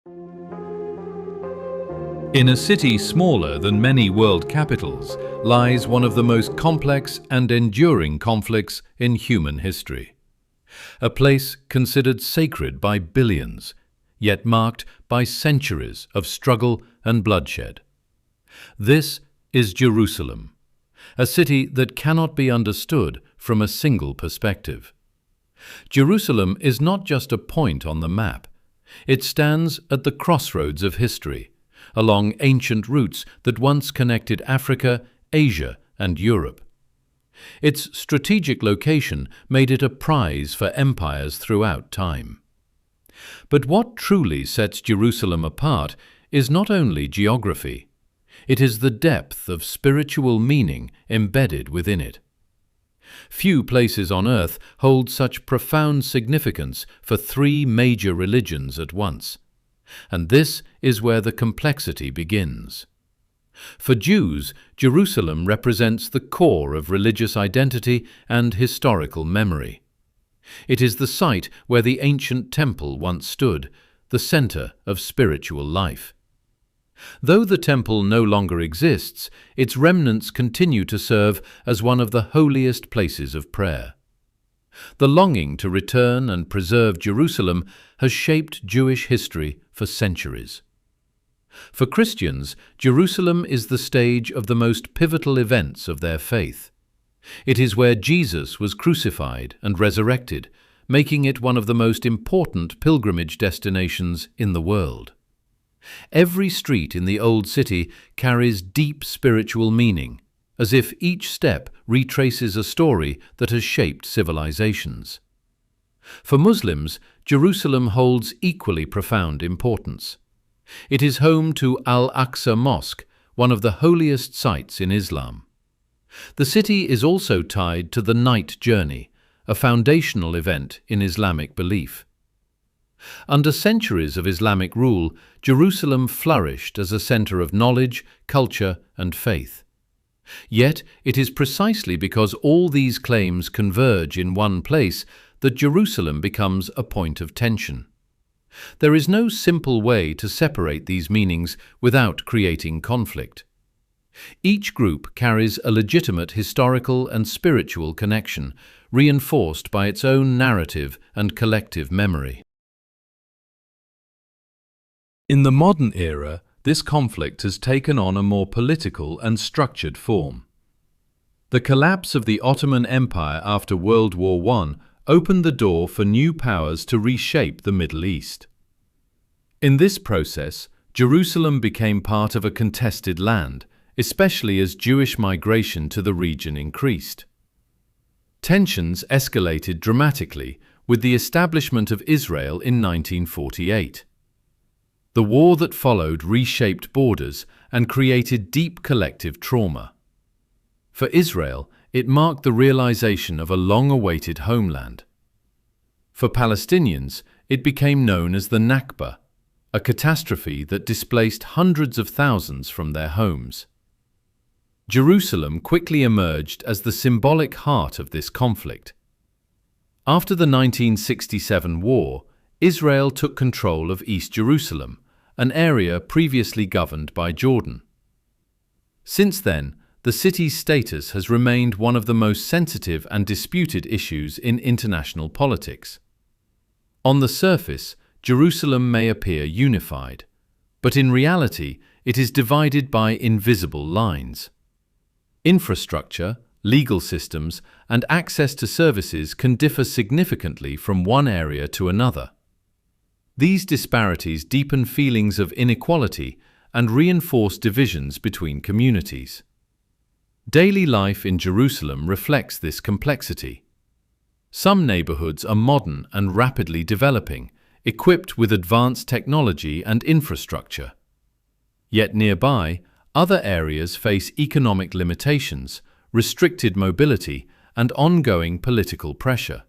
In a city smaller than many world capitals lies one of the most complex and enduring conflicts in human history. A place considered sacred by billions, yet marked by centuries of struggle and bloodshed. This is Jerusalem, a city that cannot be understood from a single perspective. Jerusalem is not just a point on the map. It stands at the crossroads of history, along ancient routes that once connected Africa, Asia, and Europe. Its strategic location made it a prize for empires throughout time. But what truly sets Jerusalem apart is not only geography. It is the depth of spiritual meaning embedded within it. Few places on earth hold such profound significance for three major religions at once. And this is where the complexity begins. For Jews, Jerusalem represents the core of religious identity and historical memory. It is the site where the ancient temple once stood, the center of spiritual life. Though the temple no longer exists, its remnants continue to serve as one of the holiest places of prayer. The longing to return and preserve Jerusalem has shaped Jewish history for centuries. For Christians, Jerusalem is the stage of the most pivotal events of their faith. It is where Jesus was crucified and resurrected, making it one of the most important pilgrimage destinations in the world. Every street in the Old City carries deep spiritual meaning, as if each step retraces a story that has shaped civilizations. For Muslims, Jerusalem holds equally profound importance. It is home to Al-Aqsa Mosque, one of the holiest sites in Islam. The city is also tied to the Night Journey, a foundational event in Islamic belief. Under centuries of Islamic rule, Jerusalem flourished as a center of knowledge, culture, and faith. Yet it is precisely because all these claims converge in one place that Jerusalem becomes a point of tension. There is no simple way to separate these meanings without creating conflict. Each group carries a legitimate historical and spiritual connection, reinforced by its own narrative and collective memory. In the modern era, this conflict has taken on a more political and structured form. The collapse of the Ottoman Empire after World War I opened the door for new powers to reshape the Middle East. In this process, Jerusalem became part of a contested land, especially as Jewish migration to the region increased. Tensions escalated dramatically with the establishment of Israel in 1948. The war that followed reshaped borders and created deep collective trauma. For Israel, it marked the realization of a long-awaited homeland. For Palestinians, it became known as the Nakba, a catastrophe that displaced hundreds of thousands from their homes. Jerusalem quickly emerged as the symbolic heart of this conflict. After the 1967 war, Israel took control of East Jerusalem, an area previously governed by Jordan. Since then, the city's status has remained one of the most sensitive and disputed issues in international politics. On the surface, Jerusalem may appear unified, but in reality, it is divided by invisible lines. Infrastructure, legal systems, and access to services can differ significantly from one area to another. These disparities deepen feelings of inequality and reinforce divisions between communities. Daily life in Jerusalem reflects this complexity. Some neighborhoods are modern and rapidly developing, equipped with advanced technology and infrastructure. Yet nearby, other areas face economic limitations, restricted mobility, and ongoing political pressure.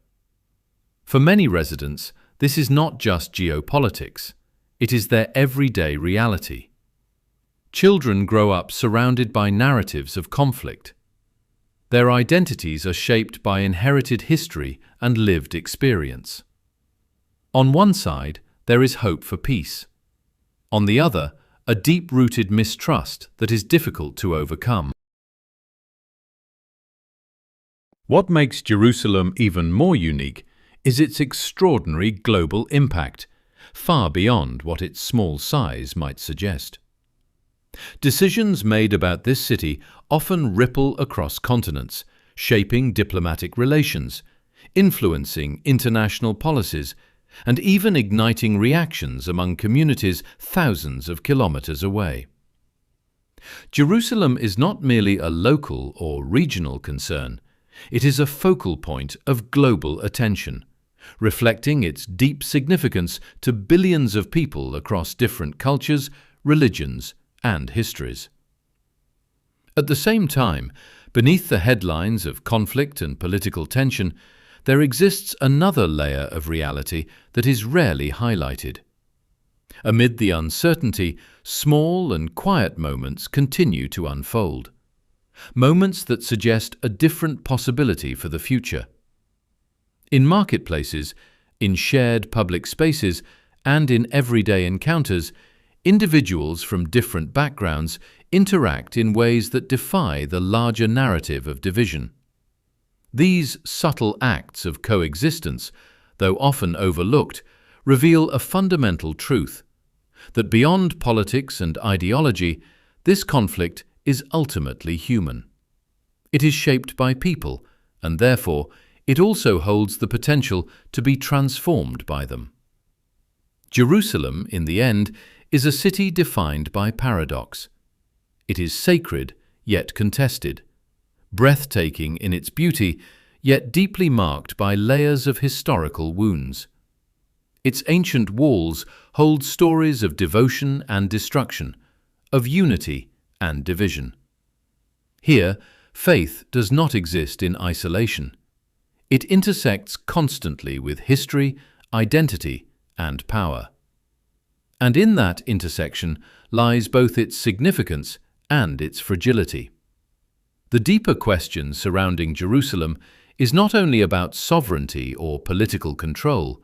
For many residents, this is not just geopolitics, it is their everyday reality. Children grow up surrounded by narratives of conflict. Their identities are shaped by inherited history and lived experience. On one side, there is hope for peace. On the other, a deep-rooted mistrust that is difficult to overcome. What makes Jerusalem even more unique is its extraordinary global impact, far beyond what its small size might suggest. Decisions made about this city often ripple across continents, shaping diplomatic relations, influencing international policies, and even igniting reactions among communities thousands of kilometers away. Jerusalem is not merely a local or regional concern. It is a focal point of global attention, reflecting its deep significance to billions of people across different cultures, religions, and histories. At the same time, beneath the headlines of conflict and political tension, there exists another layer of reality that is rarely highlighted. Amid the uncertainty, small and quiet moments continue to unfold. Moments that suggest a different possibility for the future. In marketplaces, in shared public spaces, and in everyday encounters, individuals from different backgrounds interact in ways that defy the larger narrative of division. These subtle acts of coexistence, though often overlooked, reveal a fundamental truth: that beyond politics and ideology, this conflict is ultimately human. It is shaped by people, and therefore it also holds the potential to be transformed by them. Jerusalem, in the end, is a city defined by paradox. It is sacred, yet contested, breathtaking in its beauty, yet deeply marked by layers of historical wounds. Its ancient walls hold stories of devotion and destruction, of unity and division. Here, faith does not exist in isolation. It intersects constantly with history, identity, and power. And in that intersection lies both its significance and its fragility. The deeper question surrounding Jerusalem is not only about sovereignty or political control.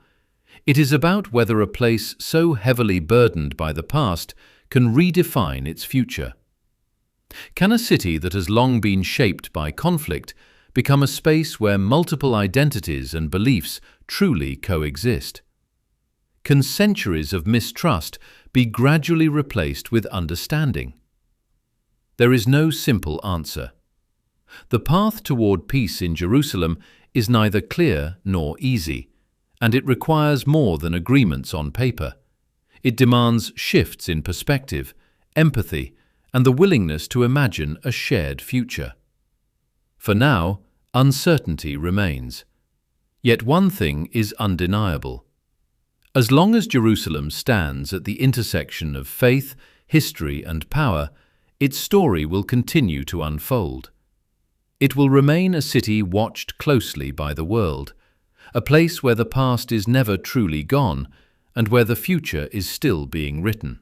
It is about whether a place so heavily burdened by the past can redefine its future. Can a city that has long been shaped by conflict become a space where multiple identities and beliefs truly coexist? Can centuries of mistrust be gradually replaced with understanding? There is no simple answer. The path toward peace in Jerusalem is neither clear nor easy, and it requires more than agreements on paper. It demands shifts in perspective, empathy, and the willingness to imagine a shared future. For now, uncertainty remains. Yet one thing is undeniable. As long as Jerusalem stands at the intersection of faith, history, and power, its story will continue to unfold. It will remain a city watched closely by the world, a place where the past is never truly gone and where the future is still being written.